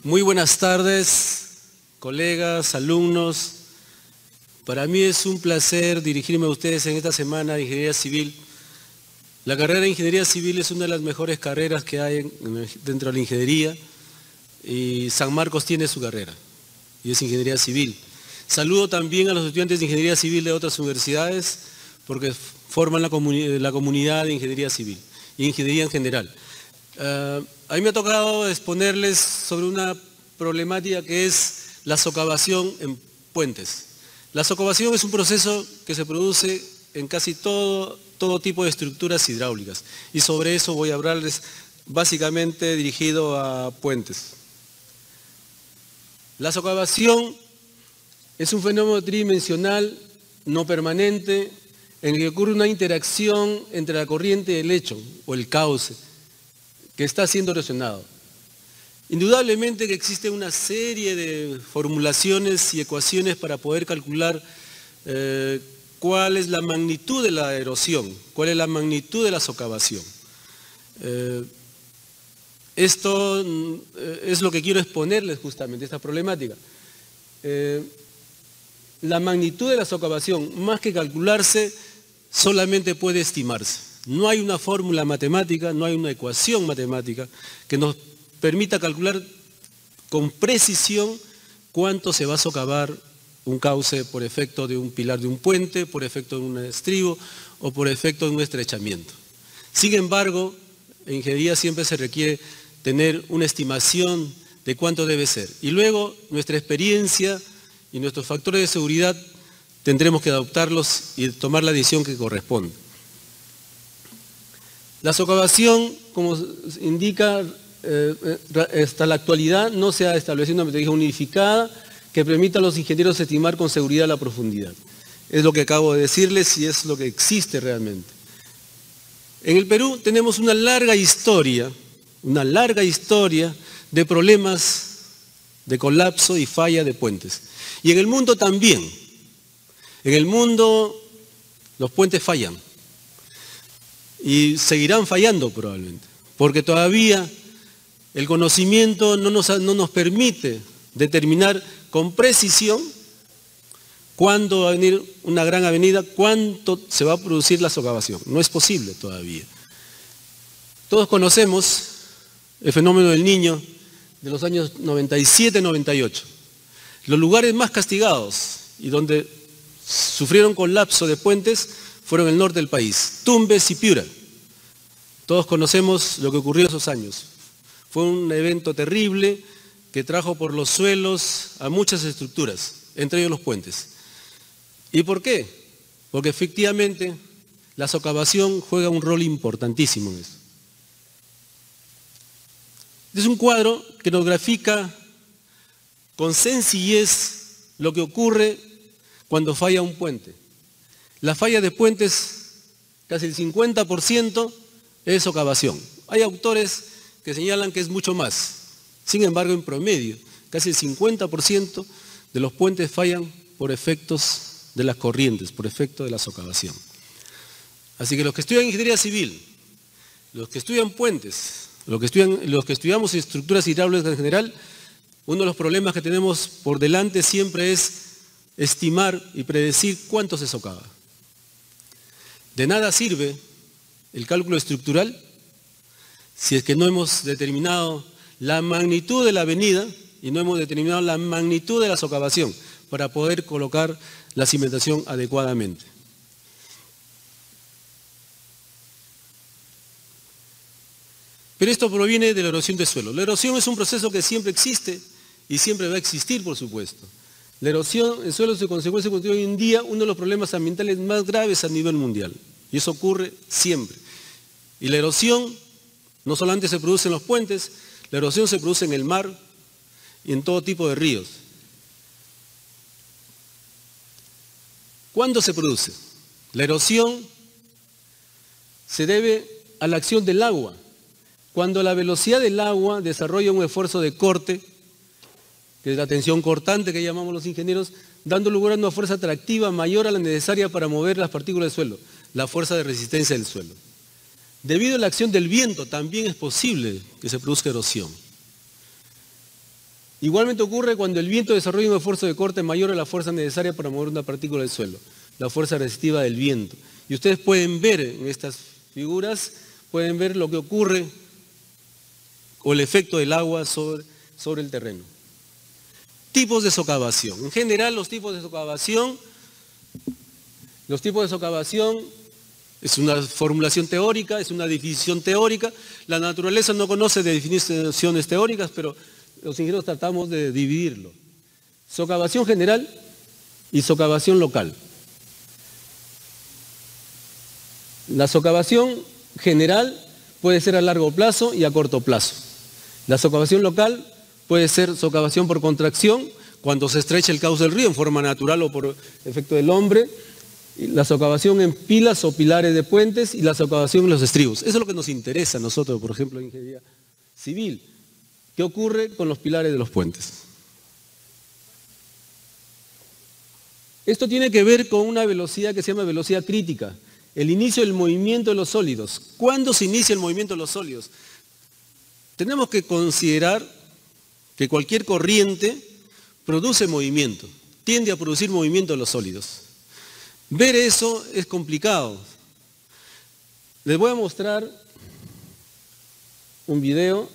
Muy buenas tardes, colegas, alumnos. Para mí es un placer dirigirme a ustedes en esta semana de Ingeniería Civil. La carrera de Ingeniería Civil es una de las mejores carreras que hay dentro de la ingeniería y San Marcos tiene su carrera y es Ingeniería Civil. Saludo también a los estudiantes de Ingeniería Civil de otras universidades porque forman la comunidad de Ingeniería Civil y Ingeniería en general. A mí me ha tocado exponerles sobre una problemática que es la socavación en puentes. La socavación es un proceso que se produce en casi todo tipo de estructuras hidráulicas y sobre eso voy a hablarles básicamente dirigido a puentes. La socavación es un fenómeno tridimensional no permanente en el que ocurre una interacción entre la corriente y el lecho o el cauce que está siendo erosionado. Indudablemente que existe una serie de formulaciones y ecuaciones para poder calcular cuál es la magnitud de la erosión, cuál es la magnitud de la socavación. Esto es lo que quiero exponerles justamente, esta problemática. La magnitud de la socavación, más que calcularse, solamente puede estimarse. No hay una fórmula matemática, no hay una ecuación matemática que nos permita calcular con precisión cuánto se va a socavar un cauce por efecto de un pilar de un puente, por efecto de un estribo o por efecto de un estrechamiento. Sin embargo, en ingeniería siempre se requiere tener una estimación de cuánto debe ser. Y luego nuestra experiencia y nuestros factores de seguridad tendremos que adoptarlos y tomar la decisión que corresponde. La socavación, como indica, hasta la actualidad no se ha establecido una metodología unificada que permita a los ingenieros estimar con seguridad la profundidad. Es lo que acabo de decirles y es lo que existe realmente. En el Perú tenemos una larga historia de problemas de colapso y falla de puentes. Y en el mundo también. En el mundo los puentes fallan. Y seguirán fallando probablemente. Porque todavía el conocimiento no nos permite determinar con precisión cuándo va a venir una gran avenida, cuánto se va a producir la socavación. No es posible todavía. Todos conocemos el fenómeno del Niño de los años 97-98. Los lugares más castigados y donde sufrieron colapso de puentes fueron el norte del país, Tumbes y Piura. Todos conocemos lo que ocurrió esos años. Fue un evento terrible que trajo por los suelos a muchas estructuras, entre ellos los puentes. ¿Y por qué? Porque efectivamente la socavación juega un rol importantísimo en eso. Es un cuadro que nos grafica con sencillez lo que ocurre cuando falla un puente. La falla de puentes, casi el 50% es socavación. Hay autores que señalan que es mucho más. Sin embargo, en promedio, casi el 50% de los puentes fallan por efectos de las corrientes, por efecto de la socavación. Así que los que estudian ingeniería civil, los que estudian puentes, los que estudiamos estructuras hidráulicas en general, uno de los problemas que tenemos por delante siempre es estimar y predecir cuánto se socava. De nada sirve el cálculo estructural si es que no hemos determinado la magnitud de la avenida y no hemos determinado la magnitud de la socavación para poder colocar la cimentación adecuadamente. Pero esto proviene de la erosión de suelo. La erosión es un proceso que siempre existe y siempre va a existir, por supuesto. La erosión en suelos de consecuencia constituye hoy en día uno de los problemas ambientales más graves a nivel mundial. Y eso ocurre siempre. Y la erosión no solamente se produce en los puentes, la erosión se produce en el mar y en todo tipo de ríos. ¿Cuándo se produce? La erosión se debe a la acción del agua. Cuando la velocidad del agua desarrolla un esfuerzo de corte, que es la tensión cortante que llamamos los ingenieros, dando lugar a una fuerza atractiva mayor a la necesaria para mover las partículas del suelo, la fuerza de resistencia del suelo. Debido a la acción del viento también es posible que se produzca erosión. Igualmente ocurre cuando el viento desarrolla un esfuerzo de corte mayor a la fuerza necesaria para mover una partícula del suelo, la fuerza resistiva del viento. Y ustedes pueden ver en estas figuras, pueden ver lo que ocurre o el efecto del agua sobre el terreno. Tipos de socavación. En general, los tipos de socavación es una formulación teórica, es una definición teórica. La naturaleza no conoce de definiciones teóricas, pero los ingenieros tratamos de dividirlo. Socavación general y socavación local. La socavación general puede ser a largo plazo y a corto plazo. La socavación local puede ser socavación por contracción, cuando se estrecha el cauce del río en forma natural o por efecto del hombre. La socavación en pilas o pilares de puentes y la socavación en los estribos. Eso es lo que nos interesa a nosotros, por ejemplo, en ingeniería civil. ¿Qué ocurre con los pilares de los puentes? Esto tiene que ver con una velocidad que se llama velocidad crítica, el inicio del movimiento de los sólidos. ¿Cuándo se inicia el movimiento de los sólidos? Tenemos que considerar que cualquier corriente produce movimiento, tiende a producir movimiento de los sólidos. Ver eso es complicado. Les voy a mostrar un video.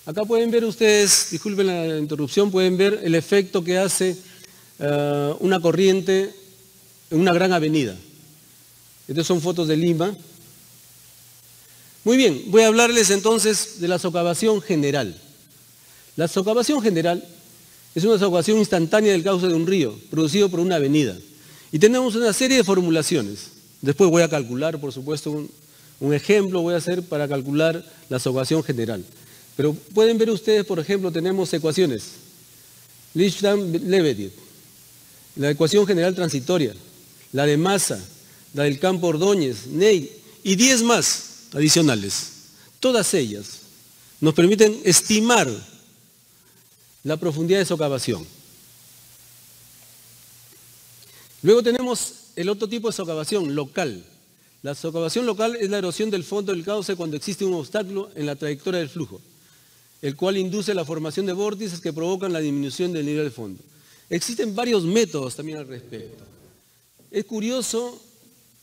Acá pueden ver ustedes, disculpen la interrupción, pueden ver el efecto que hace una corriente en una gran avenida. Estas son fotos de Lima. Muy bien, voy a hablarles entonces de la socavación general. La socavación general es una socavación instantánea del cauce de un río, producido por una avenida. Y tenemos una serie de formulaciones. Después voy a calcular, por supuesto, un ejemplo voy a hacer para calcular la socavación general. Pero pueden ver ustedes, por ejemplo, tenemos ecuaciones. Lifshitz-Lebedev, la ecuación general transitoria, la de masa, la del campo Ordóñez, Ney, y 10 más adicionales. Todas ellas nos permiten estimar la profundidad de socavación. Luego tenemos el otro tipo de socavación, local. La socavación local es la erosión del fondo del cauce cuando existe un obstáculo en la trayectoria del flujo, el cual induce la formación de vórtices que provocan la disminución del nivel de fondo. Existen varios métodos también al respecto. Es curioso,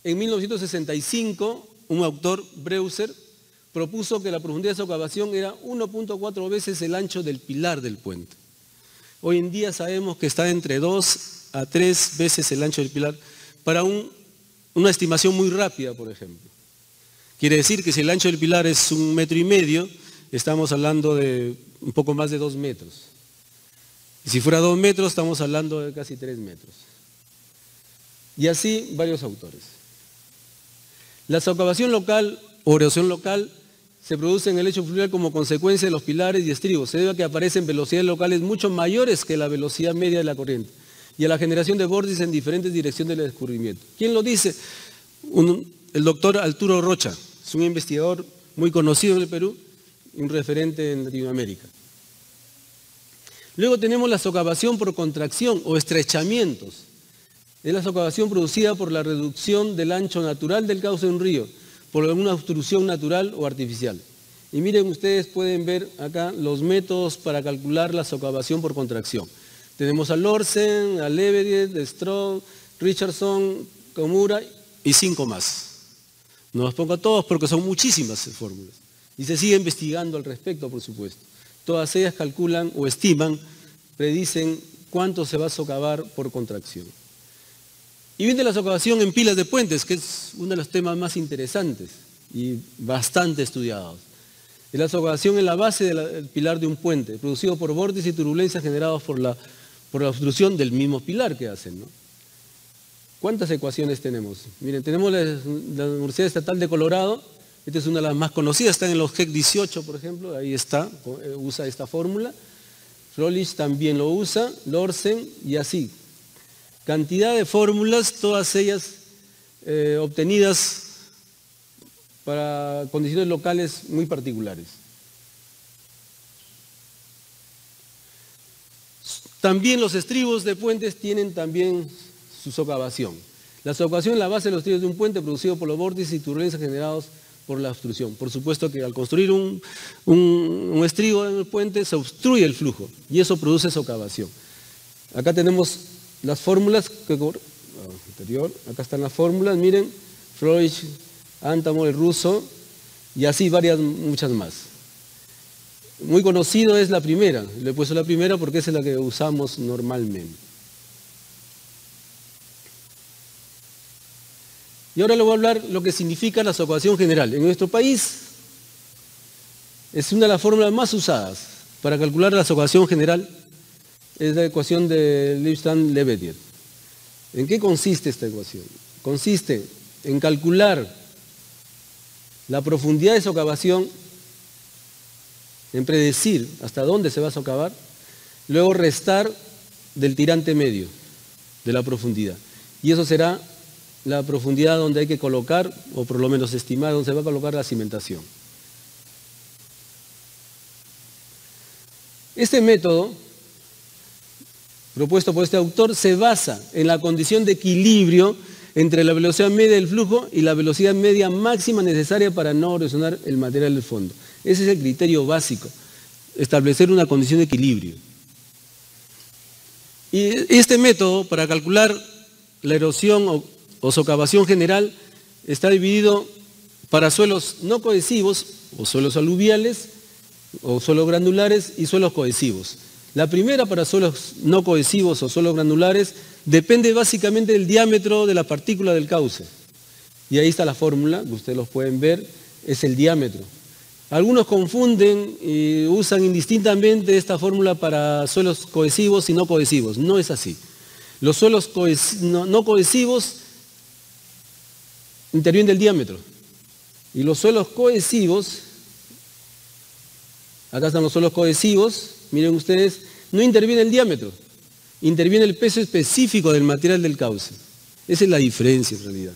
en 1965, un autor, Breuser, propuso que la profundidad de socavación era 1.4 veces el ancho del pilar del puente. Hoy en día sabemos que está entre 2 a 3 veces el ancho del pilar para una estimación muy rápida, por ejemplo. Quiere decir que si el ancho del pilar es 1,5 metros, estamos hablando de un poco más de 2 metros. Y si fuera 2 metros, estamos hablando de casi 3 metros. Y así varios autores. La socavación local o erosión local se produce en el lecho fluvial como consecuencia de los pilares y estribos. Se debe a que aparecen velocidades locales mucho mayores que la velocidad media de la corriente y a la generación de vórtices en diferentes direcciones del escurrimiento. ¿Quién lo dice? El doctor Arturo Rocha. Es un investigador muy conocido en el Perú, un referente en Latinoamérica. Luego tenemos la socavación por contracción o estrechamientos. Es la socavación producida por la reducción del ancho natural del cauce de un río, por alguna obstrucción natural o artificial. Y miren, ustedes pueden ver acá los métodos para calcular la socavación por contracción. Tenemos a Lorsen, a Lebedev, Stroh, Richardson, Komura y 5 más. No los pongo a todos porque son muchísimas fórmulas. Y se sigue investigando al respecto, por supuesto. Todas ellas calculan o estiman, predicen cuánto se va a socavar por contracción. Y viene la socavación en pilas de puentes, que es uno de los temas más interesantes y bastante estudiados. Es la socavación en la base del pilar de un puente, producido por vórtices y turbulencias generados por la obstrucción del mismo pilar que hacen, ¿no? ¿Cuántas ecuaciones tenemos? Miren, tenemos la Universidad Estatal de Colorado, esta es una de las más conocidas, está en los GEC 18, por ejemplo, ahí está, usa esta fórmula. Froelich también lo usa, Lorsen y así. Cantidad de fórmulas, todas ellas obtenidas para condiciones locales muy particulares. También los estribos de puentes tienen también su socavación. La socavación es la base de los estribos de un puente producido por los vórtices y turbulencias generados por la obstrucción. Por supuesto que al construir un estribo en el puente se obstruye el flujo y eso produce socavación. Acá tenemos las fórmulas, acá están las fórmulas, miren, Froelich, Antamor, el ruso, y así muchas más. Muy conocido es la primera, le he puesto la primera porque esa es la que usamos normalmente. Y ahora le voy a hablar lo que significa la socavación general. En nuestro país es una de las fórmulas más usadas para calcular la socavación general, es la ecuación de Lipstand-Lebedev. ¿En qué consiste esta ecuación? Consiste en calcular la profundidad de socavación, en predecir hasta dónde se va a socavar, luego restar del tirante medio de la profundidad. Y eso será la profundidad donde hay que colocar, o por lo menos estimar, donde se va a colocar la cimentación. Este método, propuesto por este autor, se basa en la condición de equilibrio entre la velocidad media del flujo y la velocidad media máxima necesaria para no erosionar el material del fondo. Ese es el criterio básico, establecer una condición de equilibrio. Y este método, para calcular la erosión o socavación general, está dividido para suelos no cohesivos, o suelos aluviales, o suelos granulares y suelos cohesivos. La primera, para suelos no cohesivos o suelos granulares, depende básicamente del diámetro de la partícula del cauce. Y ahí está la fórmula, que ustedes los pueden ver, es el diámetro. Algunos confunden y usan indistintamente esta fórmula para suelos cohesivos y no cohesivos. No es así. Los suelos no cohesivos intervienen del diámetro. Y los suelos cohesivos, acá están los suelos cohesivos, miren ustedes, no interviene el diámetro, interviene el peso específico del material del cauce. Esa es la diferencia en realidad.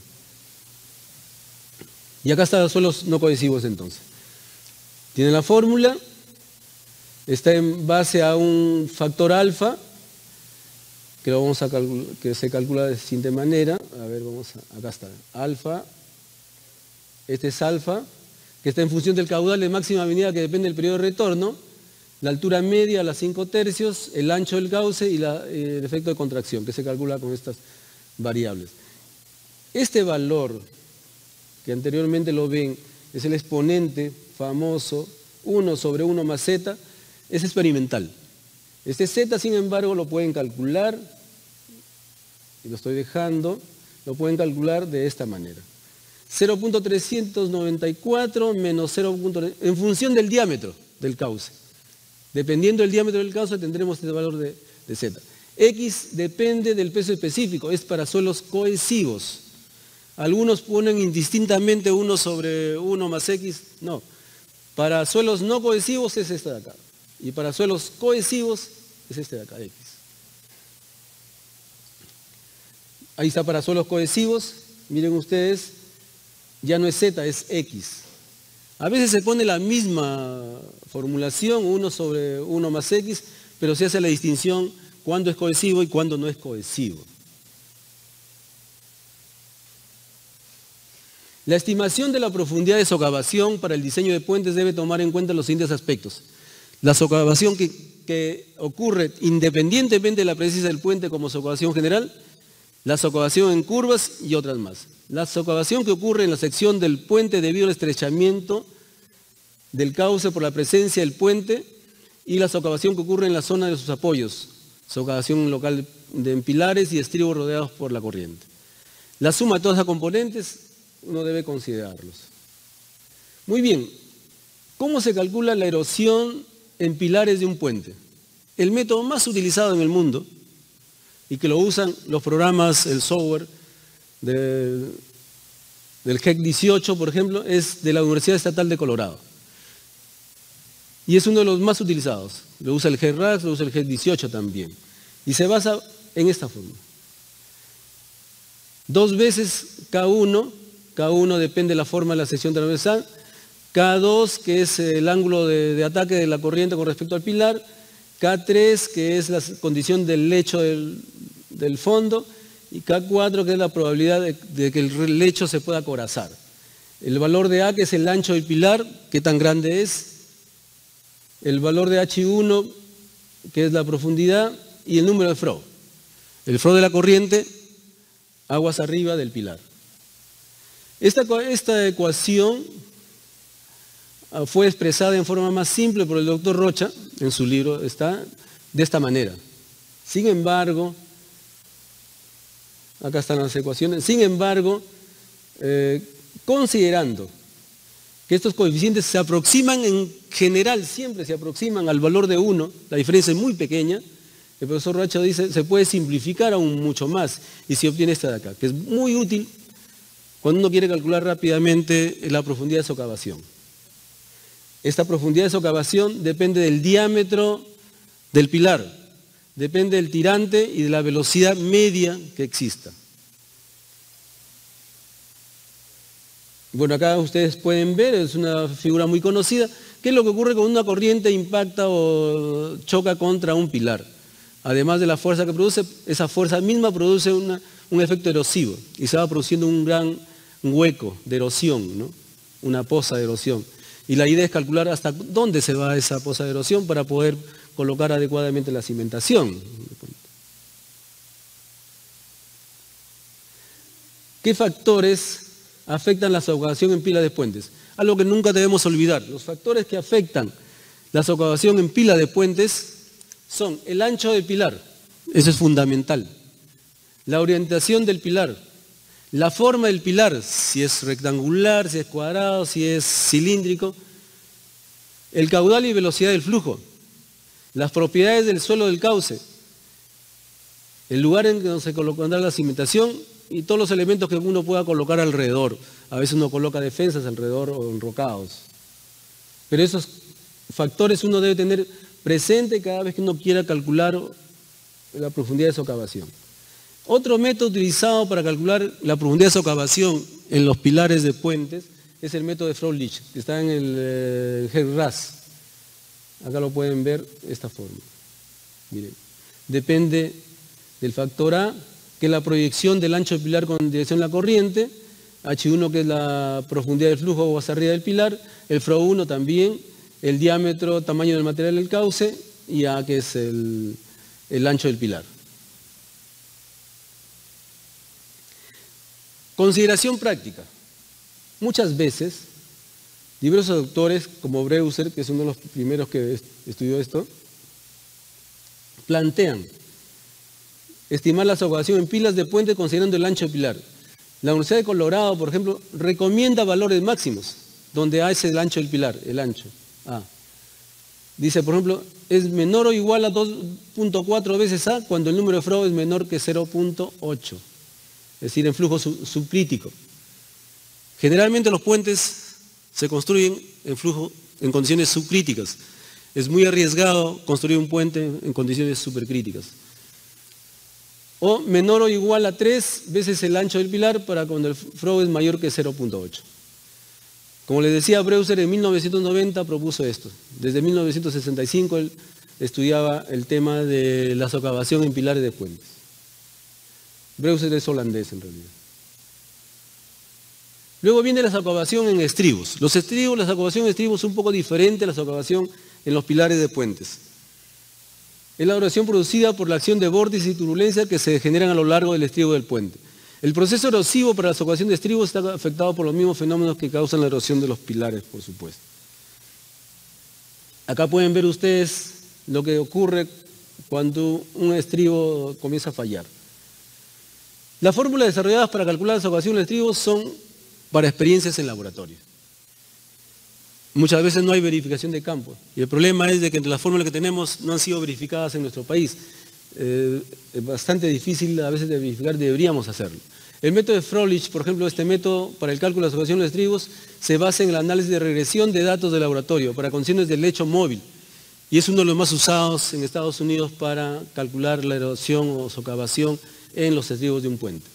Y acá están los suelos no cohesivos entonces. Tienen la fórmula, está en base a un factor alfa, que se calcula de la siguiente manera. A ver, acá está, alfa, este es alfa, que está en función del caudal de máxima avenida que depende del periodo de retorno, la altura media a las 5/3, el ancho del cauce y el efecto de contracción, que se calcula con estas variables. Este valor, que anteriormente lo ven, es el exponente famoso, 1 sobre 1 más z, es experimental. Este z, sin embargo, lo pueden calcular, y lo estoy dejando, lo pueden calcular de esta manera. 0.394 menos 0. En función del diámetro del cauce. Dependiendo del diámetro del cauce tendremos este valor de z. X depende del peso específico, es para suelos cohesivos. Algunos ponen indistintamente 1 sobre 1 más x, no. Para suelos no cohesivos es este de acá. Y para suelos cohesivos es este de acá, x. Ahí está para suelos cohesivos, miren ustedes, ya no es z, es x. A veces se pone la misma formulación, 1 sobre 1 más x, pero se hace la distinción cuándo es cohesivo y cuándo no es cohesivo. La estimación de la profundidad de socavación para el diseño de puentes debe tomar en cuenta los siguientes aspectos. La socavación que ocurre independientemente de la presencia del puente como socavación general, la socavación en curvas y otras más. La socavación que ocurre en la sección del puente debido al estrechamiento del cauce por la presencia del puente y la socavación que ocurre en la zona de sus apoyos, socavación local en pilares y estribos rodeados por la corriente. La suma de todas las componentes uno debe considerarlos. Muy bien, ¿cómo se calcula la erosión en pilares de un puente? El método más utilizado en el mundo y que lo usan los programas, el software del GEC 18, por ejemplo, es de la Universidad Estatal de Colorado. Y es uno de los más utilizados. Lo usa el GEC-RAS, lo usa el GEC 18 también. Y se basa en esta forma. 2 veces K1, K1 depende de la forma de la sección transversal, K2, que es el ángulo de ataque de la corriente con respecto al pilar, K3, que es la condición del lecho del fondo, y K4, que es la probabilidad de que el lecho se pueda acorazar. El valor de A, que es el ancho del pilar, qué tan grande es, el valor de H1, que es la profundidad, y el número de flow. El flow de la corriente, aguas arriba del pilar. Esta ecuación fue expresada en forma más simple por el doctor Rocha, en su libro, está de esta manera. Sin embargo, acá están las ecuaciones, sin embargo, considerando que estos coeficientes se aproximan en general, siempre se aproximan al valor de 1, la diferencia es muy pequeña, el profesor Rocha dice, se puede simplificar aún mucho más y se obtiene esta de acá, que es muy útil cuando uno quiere calcular rápidamente la profundidad de socavación. Esta profundidad de socavación depende del diámetro del pilar, depende del tirante y de la velocidad media que exista. Bueno, acá ustedes pueden ver, es una figura muy conocida, qué es lo que ocurre cuando una corriente impacta o choca contra un pilar. Además de la fuerza que produce, esa fuerza misma produce un efecto erosivo y se va produciendo un gran hueco de erosión, ¿no? Una poza de erosión. Y la idea es calcular hasta dónde se va esa poza de erosión para poder colocar adecuadamente la cimentación. ¿Qué factores afectan la socavación en pila de puentes? Algo que nunca debemos olvidar. Los factores que afectan la socavación en pila de puentes son el ancho del pilar, eso es fundamental, la orientación del pilar, la forma del pilar, si es rectangular, si es cuadrado, si es cilíndrico, el caudal y velocidad del flujo, las propiedades del suelo del cauce, el lugar en donde se colocará la cimentación y todos los elementos que uno pueda colocar alrededor. A veces uno coloca defensas alrededor o enrocados. Pero esos factores uno debe tener presente cada vez que uno quiera calcular la profundidad de socavación. Otro método utilizado para calcular la profundidad de socavación en los pilares de puentes es el método de Froelich, que está en el GEC-RAS. Acá lo pueden ver de esta forma. Miren, depende del factor A, que es la proyección del ancho del pilar con dirección a la corriente, H1, que es la profundidad del flujo o hacia arriba del pilar, el FRO1 también, el diámetro, tamaño del material del cauce, y A, que es el ancho del pilar. Consideración práctica. Muchas veces Diversos autores, como Breuser, que es uno de los primeros que estudió esto, plantean estimar la socavación en pilas de puente considerando el ancho del pilar. La Universidad de Colorado, por ejemplo, recomienda valores máximos, donde A es el ancho del pilar, el ancho A. Dice, por ejemplo, es menor o igual a 2.4 veces A cuando el número de Frobe es menor que 0.8, es decir, en flujo subcrítico. Generalmente los puentes se construyen en condiciones subcríticas. Es muy arriesgado construir un puente en condiciones supercríticas. O menor o igual a 3 veces el ancho del pilar para cuando el Frobe es mayor que 0.8. Como les decía, Breuser en 1990 propuso esto. Desde 1965 él estudiaba el tema de la socavación en pilares de puentes. Breuser es holandés en realidad. Luego viene la socavación en estribos. La socavación en estribos es un poco diferente a la socavación en los pilares de puentes. Es la erosión producida por la acción de vórtices y turbulencia que se generan a lo largo del estribo del puente. El proceso erosivo para la socavación de estribos está afectado por los mismos fenómenos que causan la erosión de los pilares, por supuesto. Acá pueden ver ustedes lo que ocurre cuando un estribo comienza a fallar. Las fórmulas desarrolladas para calcular la socavación de estribos son para experiencias en laboratorio. Muchas veces no hay verificación de campo. Y el problema es de que entre las fórmulas que tenemos no han sido verificadas en nuestro país. Es bastante difícil a veces de verificar, deberíamos hacerlo. El método de Froelich, por ejemplo, este método para el cálculo de la socavación de estribos, se basa en el análisis de regresión de datos de laboratorio para condiciones del lecho móvil. Y es uno de los más usados en Estados Unidos para calcular la erosión o socavación en los estribos de un puente.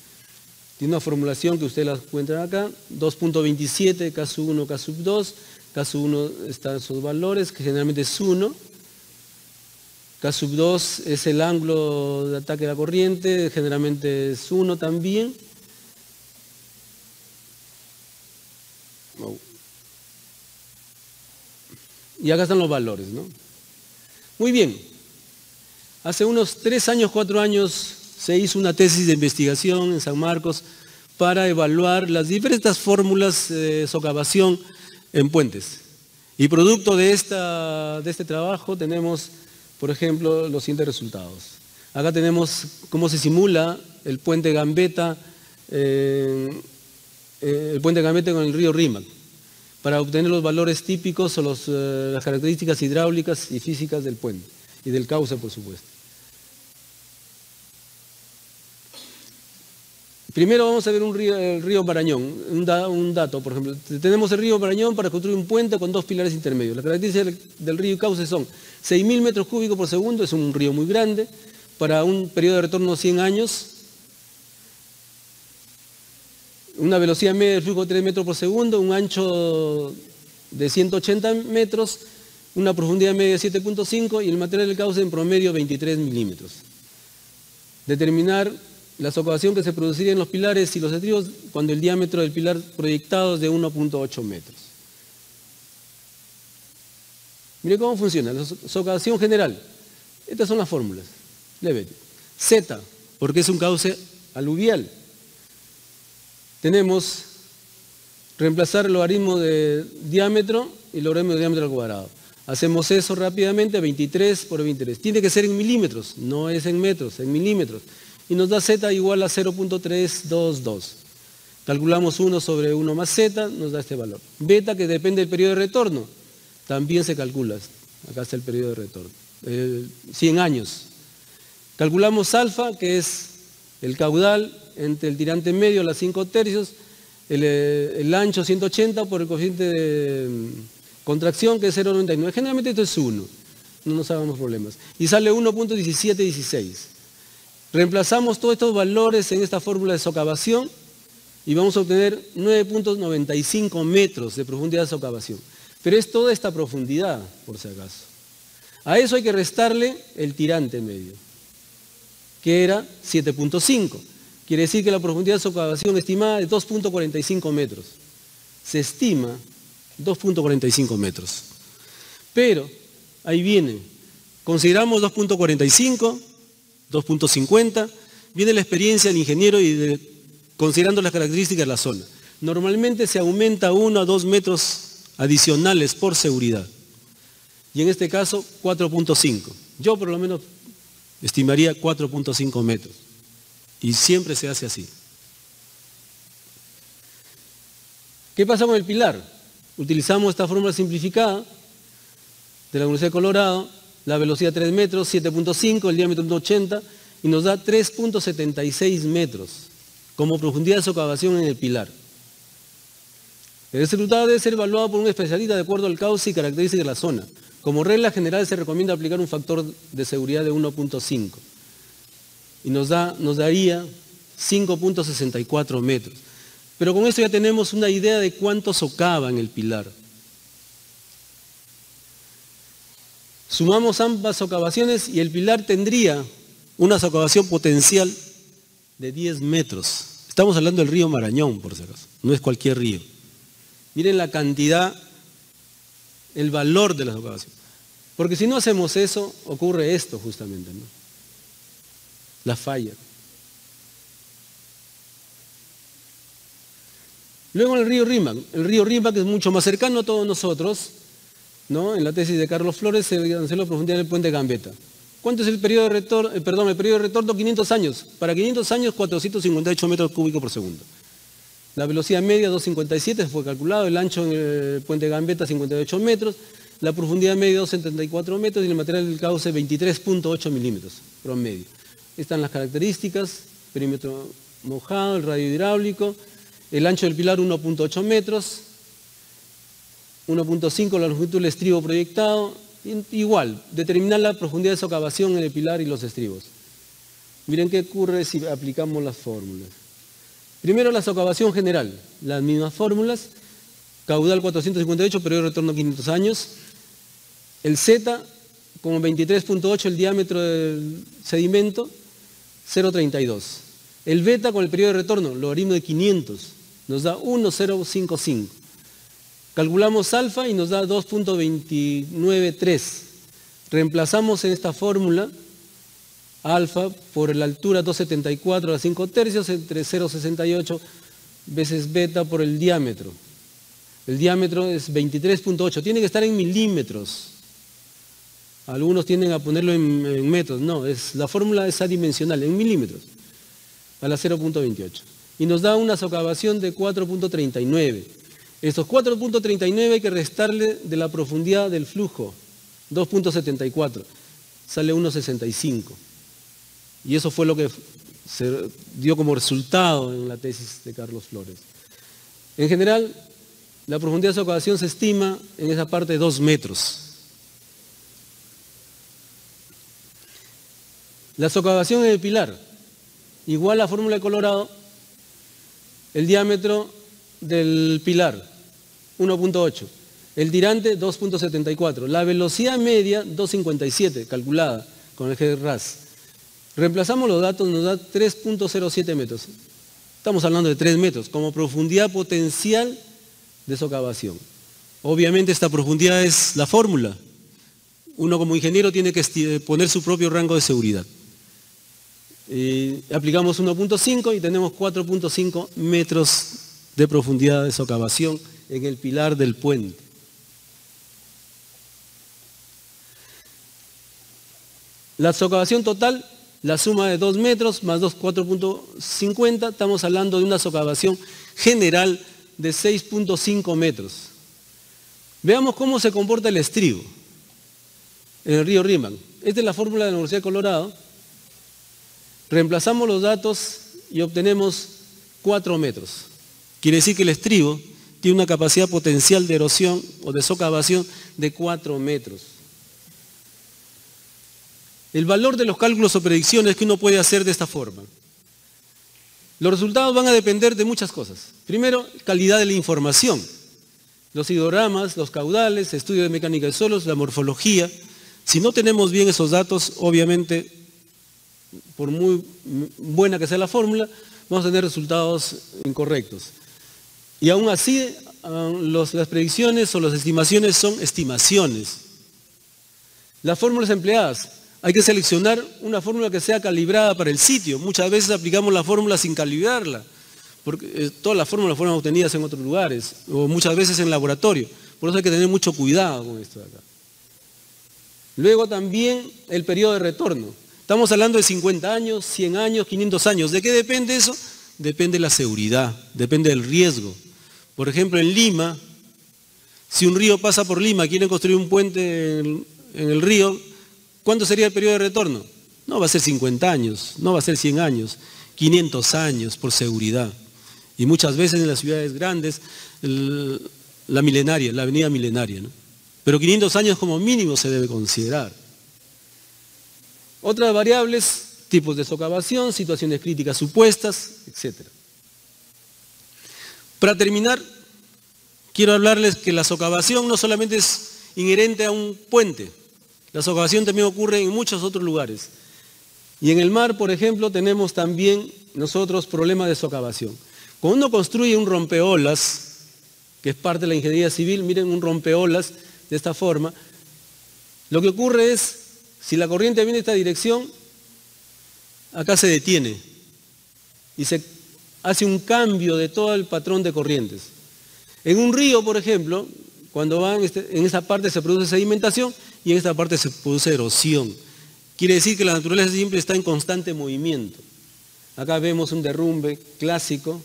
Tiene una formulación que ustedes la encuentran acá, 2.27, caso 1, caso 2. Caso 1 están esos valores, que generalmente es 1. Caso 2 es el ángulo de ataque de la corriente, generalmente es 1 también. Y acá están los valores, ¿no? Muy bien. Hace unos 3 años, 4 años, se hizo una tesis de investigación en San Marcos para evaluar las diferentes fórmulas de socavación en puentes. Y producto de este trabajo tenemos, por ejemplo, los siguientes resultados. Acá tenemos cómo se simula el puente Gambetta con el río Rímac, para obtener los valores típicos o las características hidráulicas y físicas del puente, y del cauce, por supuesto. Primero vamos a ver el río Marañón, un dato, por ejemplo. Tenemos el río Marañón para construir un puente con 2 pilares intermedios. Las características del río y cauce son 6.000 metros cúbicos por segundo, es un río muy grande, para un periodo de retorno de 100 años, una velocidad media del flujo de 3 metros por segundo, un ancho de 180 metros, una profundidad media de 7.5 y el material del cauce en promedio 23 milímetros. Determinar la socavación que se produciría en los pilares y los estribos cuando el diámetro del pilar proyectado es de 1.8 metros. Mire cómo funciona, la socavación general. Estas son las fórmulas. Z, porque es un cauce aluvial. Tenemos reemplazar el logaritmo de diámetro y el logaritmo de diámetro al cuadrado. Hacemos eso rápidamente, 23 por 23. Tiene que ser en milímetros, no es en metros, en milímetros. Y nos da Z igual a 0.322. Calculamos 1 sobre 1 más Z, nos da este valor. Beta, que depende del periodo de retorno, también se calcula. Acá está el periodo de retorno. 100 años. Calculamos alfa, que es el caudal entre el tirante medio a las 5 tercios, el ancho 180 por el coeficiente de contracción, que es 0.99. Generalmente esto es 1, no nos hagamos problemas. Y sale 1.1716. Reemplazamos todos estos valores en esta fórmula de socavación y vamos a obtener 9.95 metros de profundidad de socavación. Pero es toda esta profundidad, por si acaso. A eso hay que restarle el tirante medio, que era 7.5. Quiere decir que la profundidad de socavación estimada es 2.45 metros. Se estima 2.45 metros. Pero, ahí viene, consideramos 2.45, 2.50, viene la experiencia del ingeniero y considerando las características de la zona. Normalmente se aumenta 1 a 2 metros adicionales por seguridad. Y en este caso 4.5. Yo por lo menos estimaría 4.5 metros. Y siempre se hace así. ¿Qué pasa con el pilar? Utilizamos esta fórmula simplificada de la Universidad de Colorado, la velocidad 3 metros, 7.5, el diámetro 1.80 y nos da 3.76 metros como profundidad de socavación en el pilar. El resultado debe ser evaluado por un especialista de acuerdo al cauce y características de la zona. Como regla general se recomienda aplicar un factor de seguridad de 1.5 y nos daría 5.64 metros. Pero con esto ya tenemos una idea de cuánto socava en el pilar. Sumamos ambas socavaciones y el pilar tendría una socavación potencial de 10 metros. Estamos hablando del río Marañón, por si acaso, no es cualquier río. Miren la cantidad, el valor de la socavación. Porque si no hacemos eso, ocurre esto justamente, ¿no? La falla. Luego el río Rímac es mucho más cercano a todos nosotros, ¿no? En la tesis de Carlos Flores se analizó la profundidad del puente Gambetta. ¿Cuánto es el periodo de retorno? El periodo de retorno 500 años. Para 500 años 458 metros cúbicos por segundo. La velocidad media 2.57 fue calculado, el ancho en el puente Gambetta 58 metros, la profundidad media 2.74 metros y el material del cauce 23.8 milímetros promedio. Están las características, perímetro mojado, el radio hidráulico, el ancho del pilar 1.8 metros, 1.5 la longitud del estribo proyectado, igual, determinar la profundidad de socavación en el pilar y los estribos. Miren qué ocurre si aplicamos las fórmulas. Primero la socavación general, las mismas fórmulas, caudal 458, periodo de retorno 500 años, el Z como 23.8 el diámetro del sedimento, 0.32. El beta con el periodo de retorno, logaritmo de 500, nos da 1.055. Calculamos alfa y nos da 2.293. Reemplazamos en esta fórmula alfa por la altura 2.74 a 5 tercios entre 0.68 veces beta por el diámetro. El diámetro es 23.8, tiene que estar en milímetros. Algunos tienden a ponerlo en metros, no, la fórmula es adimensional, en milímetros, a la 0.28. Y nos da una socavación de 4.39. Estos 4.39 hay que restarle de la profundidad del flujo, 2.74, sale 1.65. Y eso fue lo que se dio como resultado en la tesis de Carlos Flores. En general, la profundidad de socavación se estima en esa parte de 2 metros. La socavación en el pilar, igual a la fórmula de Colorado, el diámetro del pilar, 1.8, el dirante 2.74, la velocidad media 2.57, calculada con el eje de RAS. Reemplazamos los datos, nos da 3.07 metros. Estamos hablando de 3 metros, como profundidad potencial de socavación. Obviamente esta profundidad es la fórmula. Uno como ingeniero tiene que poner su propio rango de seguridad. Aplicamos 1.5 y tenemos 4.5 metros de profundidad de socavación en el pilar del puente. La socavación total, la suma de 2 metros más 4.50, estamos hablando de una socavación general de 6.5 metros. Veamos cómo se comporta el estribo en el río Rímac. Esta es la fórmula de la Universidad de Colorado. Reemplazamos los datos y obtenemos 4 metros. Quiere decir que el estribo tiene una capacidad potencial de erosión o de socavación de 4 metros. El valor de los cálculos o predicciones que uno puede hacer de esta forma. Los resultados van a depender de muchas cosas. Primero, calidad de la información. Los hidrogramas, los caudales, estudio de mecánica de suelos, la morfología. Si no tenemos bien esos datos, obviamente, por muy buena que sea la fórmula, vamos a tener resultados incorrectos. Y aún así, las predicciones o las estimaciones son estimaciones. Las fórmulas empleadas. Hay que seleccionar una fórmula que sea calibrada para el sitio. Muchas veces aplicamos la fórmula sin calibrarla, porque todas las fórmulas fueron obtenidas en otros lugares, o muchas veces en laboratorio. Por eso hay que tener mucho cuidado con esto de acá. Luego también el periodo de retorno. Estamos hablando de 50 años, 100 años, 500 años. ¿De qué depende eso? Depende de la seguridad, depende del riesgo. Por ejemplo, en Lima, si un río pasa por Lima, quieren construir un puente en el río, ¿cuánto sería el periodo de retorno? No va a ser 50 años, no va a ser 100 años, 500 años por seguridad. Y muchas veces en las ciudades grandes, la avenida milenaria, ¿no? Pero 500 años como mínimo se debe considerar. Otras variables, tipos de socavación, situaciones críticas supuestas, etc. Para terminar, quiero hablarles que la socavación no solamente es inherente a un puente, la socavación también ocurre en muchos otros lugares. Y en el mar, por ejemplo, tenemos también nosotros problemas de socavación. Cuando uno construye un rompeolas, que es parte de la ingeniería civil, miren un rompeolas de esta forma, lo que ocurre es, si la corriente viene en esta dirección, acá se detiene y se hace un cambio de todo el patrón de corrientes. En un río, por ejemplo, cuando van en esa parte se produce sedimentación y en esta parte se produce erosión. Quiere decir que la naturaleza siempre está en constante movimiento. Acá vemos un derrumbe clásico.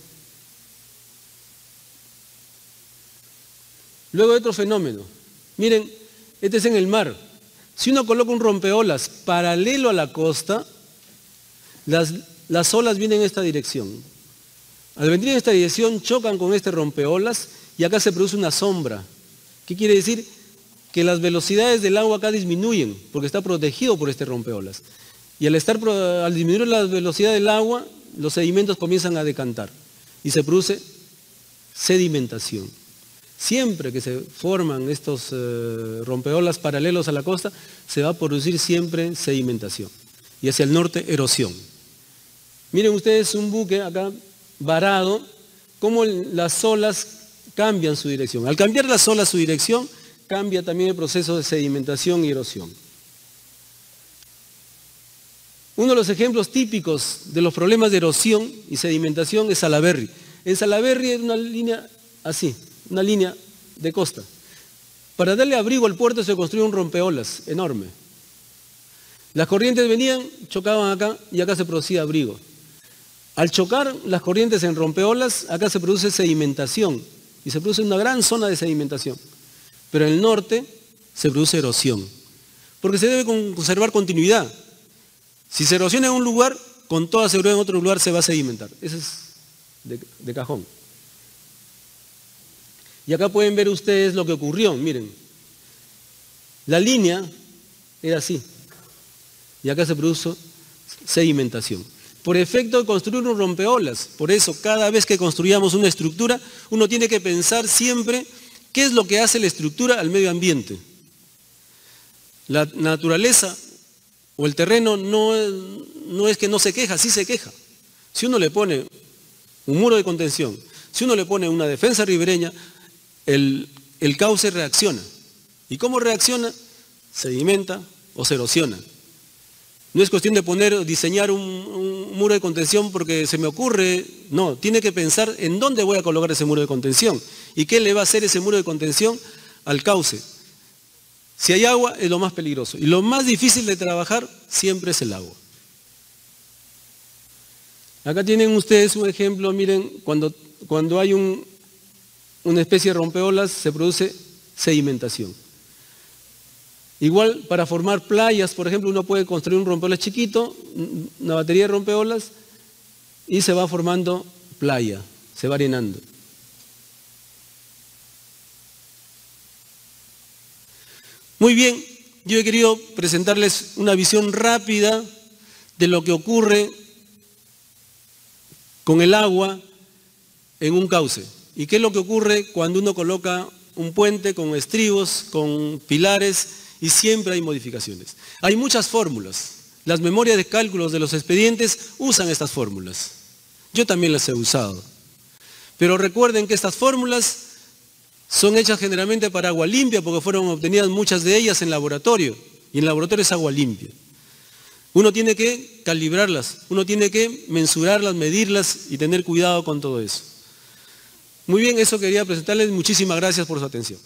Luego hay otro fenómeno. Miren, este es en el mar. Si uno coloca un rompeolas paralelo a la costa, las olas vienen en esta dirección. Al venir en esta dirección chocan con este rompeolas y acá se produce una sombra. ¿Qué quiere decir? Que las velocidades del agua acá disminuyen porque está protegido por este rompeolas. Y al disminuir la velocidad del agua, los sedimentos comienzan a decantar y se produce sedimentación. Siempre que se forman estos rompeolas paralelos a la costa, se va a producir siempre sedimentación. Y hacia el norte, erosión. Miren ustedes un buque acá varado, cómo las olas cambian su dirección. Al cambiar las olas su dirección, cambia también el proceso de sedimentación y erosión. Uno de los ejemplos típicos de los problemas de erosión y sedimentación es Salaberry. En Salaberry es una línea así, una línea de costa. Para darle abrigo al puerto se construyó un rompeolas enorme. Las corrientes venían, chocaban acá y acá se producía abrigo. Al chocar las corrientes en rompeolas, acá se produce sedimentación y se produce una gran zona de sedimentación. Pero en el norte se produce erosión, porque se debe conservar continuidad. Si se erosiona en un lugar, con toda seguridad en otro lugar se va a sedimentar. Eso es de cajón. Y acá pueden ver ustedes lo que ocurrió, miren. La línea era así. Y acá se produjo sedimentación. Por efecto de construir un rompeolas. Por eso, cada vez que construyamos una estructura, uno tiene que pensar siempre qué es lo que hace la estructura al medio ambiente. La naturaleza o el terreno no es que no se queja, sí se queja. Si uno le pone un muro de contención, si uno le pone una defensa ribereña, el cauce reacciona. ¿Y cómo reacciona? Sedimenta o se erosiona. No es cuestión de diseñar un muro de contención porque se me ocurre, no, tiene que pensar en dónde voy a colocar ese muro de contención y qué le va a hacer ese muro de contención al cauce. Si hay agua es lo más peligroso y lo más difícil de trabajar siempre es el agua. Acá tienen ustedes un ejemplo, miren, cuando hay una especie de rompeolas se produce sedimentación. Igual para formar playas, por ejemplo, uno puede construir un rompeolas chiquito, una batería de rompeolas y se va formando playa, se va arenando. Muy bien, yo he querido presentarles una visión rápida de lo que ocurre con el agua en un cauce. ¿Y qué es lo que ocurre cuando uno coloca un puente con estribos, con pilares y siempre hay modificaciones? Hay muchas fórmulas. Las memorias de cálculos de los expedientes usan estas fórmulas. Yo también las he usado. Pero recuerden que estas fórmulas son hechas generalmente para agua limpia porque fueron obtenidas muchas de ellas en laboratorio. Y en laboratorio es agua limpia. Uno tiene que calibrarlas, uno tiene que mensurarlas, medirlas y tener cuidado con todo eso. Muy bien, eso quería presentarles. Muchísimas gracias por su atención.